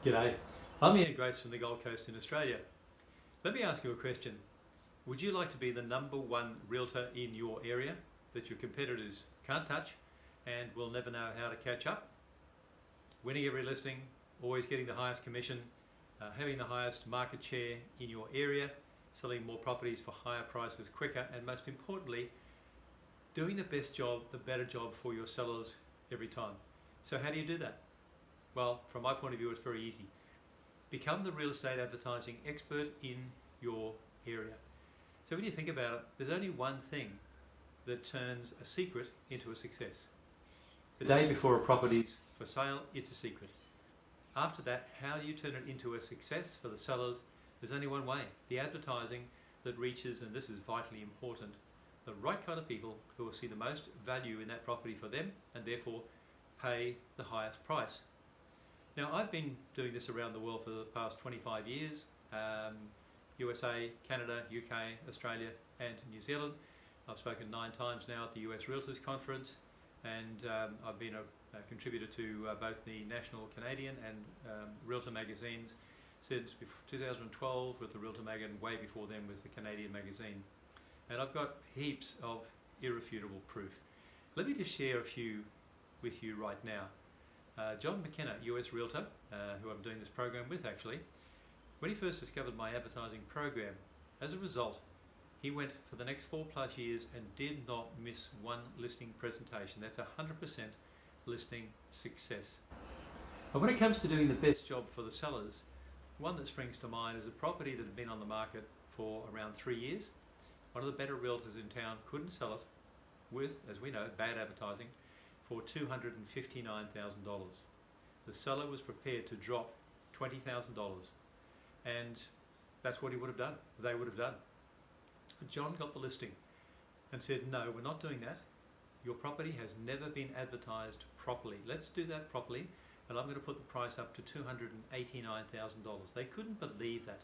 G'day, I'm Ian Grace from the Gold Coast in Australia. Let me ask you a question. Would you like to be the number one realtor in your area that your competitors can't touch and will never know how to catch up? Winning every listing, always getting the highest commission, having the highest market share in your area, selling more properties for higher prices quicker, and most importantly, doing the best job, the better job for your sellers every time. So how do you do that? Well, from my point of view, it's very easy. Become the real estate advertising expert in your area. So when you think about it, there's only one thing that turns a secret into a success. The day before a property's for sale, it's a secret. After that, how you turn it into a success for the sellers, there's only one way. The advertising that reaches, and this is vitally important, the right kind of people who will see the most value in that property for them and therefore pay the highest price. Now, I've been doing this around the world for the past 25 years, USA, Canada, UK, Australia and New Zealand. I've spoken 9 times now at the US Realtors Conference, and I've been a contributor to both the National Canadian and Realtor magazines since 2012 with the Realtor Mag, and way before then with the Canadian magazine. And I've got heaps of irrefutable proof. Let me just share a few with you right now. John McKenna, US Realtor, who I'm doing this program with actually, when he first discovered my advertising program, as a result, he went for the next 4+ years and did not miss one listing presentation. That's 100% listing success. But when it comes to doing the best job for the sellers, one that springs to mind is a property that had been on the market for around 3 years. One of the better realtors in town couldn't sell it with, as we know, bad advertising, for $259,000. The seller was prepared to drop $20,000, and that's what he would have done, they would have done. John got the listing and said, no, we're not doing that. Your property has never been advertised properly. Let's do that properly, and I'm going to put the price up to $289,000. They couldn't believe that.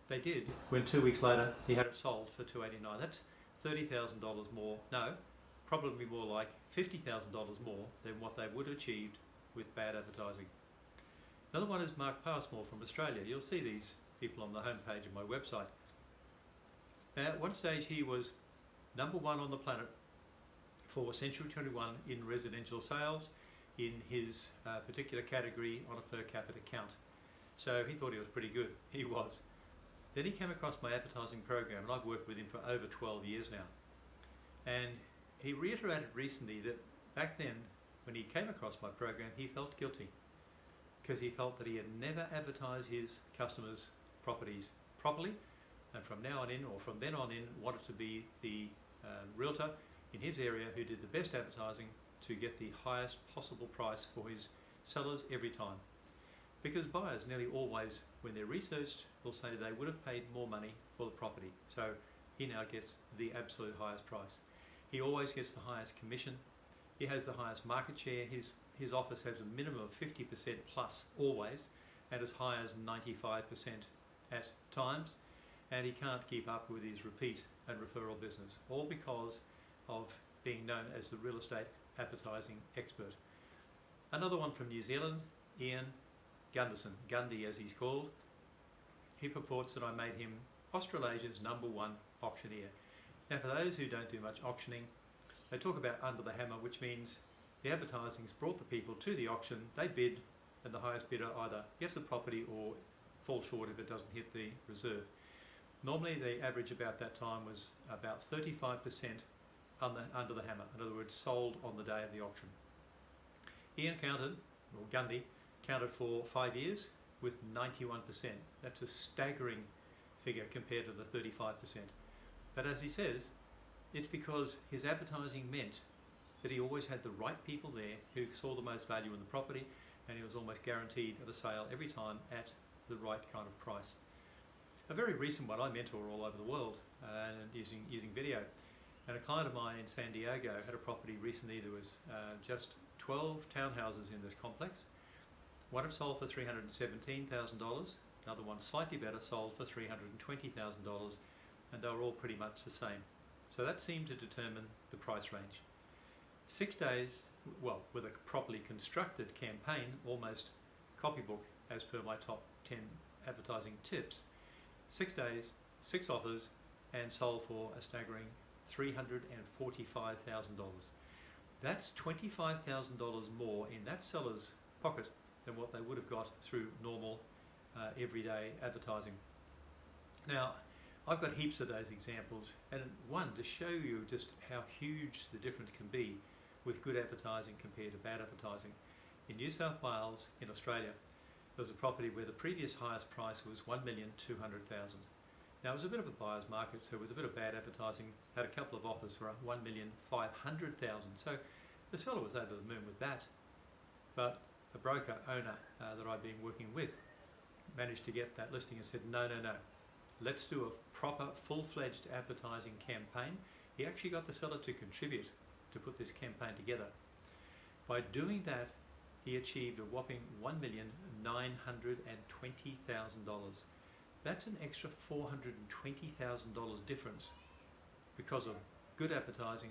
They did when 2 weeks later he had it sold for $289,000. That's $30,000 more. No, probably more like $50,000 more than what they would have achieved with bad advertising. Another one is Mark Passmore from Australia. You'll see these people on the homepage of my website. Now, at one stage he was number 1 on the planet for Century 21 in residential sales in his particular category on a per capita count. So he thought he was pretty good. He was. Then he came across my advertising program, and I've worked with him for over 12 years now. And he reiterated recently that back then, when he came across my program, he felt guilty because he felt that he had never advertised his customers' properties properly, and from now on in, or from then on in, wanted to be the realtor in his area who did the best advertising to get the highest possible price for his sellers every time. Because buyers nearly always, when they're researched, will say they would have paid more money for the property. So he now gets the absolute highest price. He always gets the highest commission. He has the highest market share. His office has a minimum of 50% plus always, and as high as 95% at times. And he can't keep up with his repeat and referral business, all because of being known as the real estate advertising expert. Another one from New Zealand, Ian Gunderson, Gundy as he's called. He purports that I made him Australasia's number 1 auctioneer. Now, for those who don't do much auctioning, they talk about under the hammer, which means the advertising's brought the people to the auction, they bid, and the highest bidder either gets the property or falls short if it doesn't hit the reserve. Normally the average about that time was about 35% under the hammer, in other words sold on the day of the auction. Ian counted, or Gundy, counted for 5 years with 91%. That's a staggering figure compared to the 35%. But as he says, it's because his advertising meant that he always had the right people there who saw the most value in the property, and he was almost guaranteed at a sale every time at the right kind of price. A very recent one, I mentor all over the world using video, and a client of mine in San Diego had a property recently. There was just 12 townhouses in this complex. One had sold for $317,000, another one slightly better sold for $320,000, and they were all pretty much the same. So that seemed to determine the price range. 6 days, well, with a properly constructed campaign, almost copybook as per my top 10 advertising tips. 6 days, 6 offers, and sold for a staggering $345,000. That's $25,000 more in that seller's pocket than what they would have got through normal everyday advertising. Now, I've got heaps of those examples, and one to show you just how huge the difference can be with good advertising compared to bad advertising. In New South Wales, in Australia, there was a property where the previous highest price was $1,200,000. Now, it was a bit of a buyer's market, so with a bit of bad advertising, had a couple of offers for $1,500,000. So the seller was over the moon with that. But a broker owner that I've been working with managed to get that listing and said, no, let's do a proper full-fledged advertising campaign. He actually got the seller to contribute to put this campaign together. By doing that, he achieved a whopping $1,920,000. That's an extra $420,000 difference because of good advertising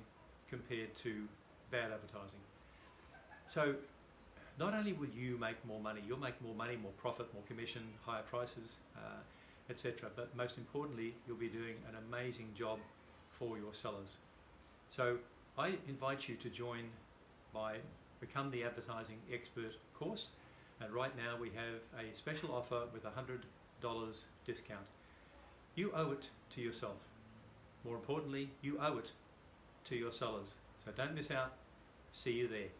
compared to bad advertising. So not only will you make more money, you'll make more money, more profit, more commission, higher prices, etc. But most importantly, you'll be doing an amazing job for your sellers. So I invite you to join my Become the Advertising Expert course. And right now we have a special offer with $100 discount. You owe it to yourself. More importantly, you owe it to your sellers. So don't miss out. See you there.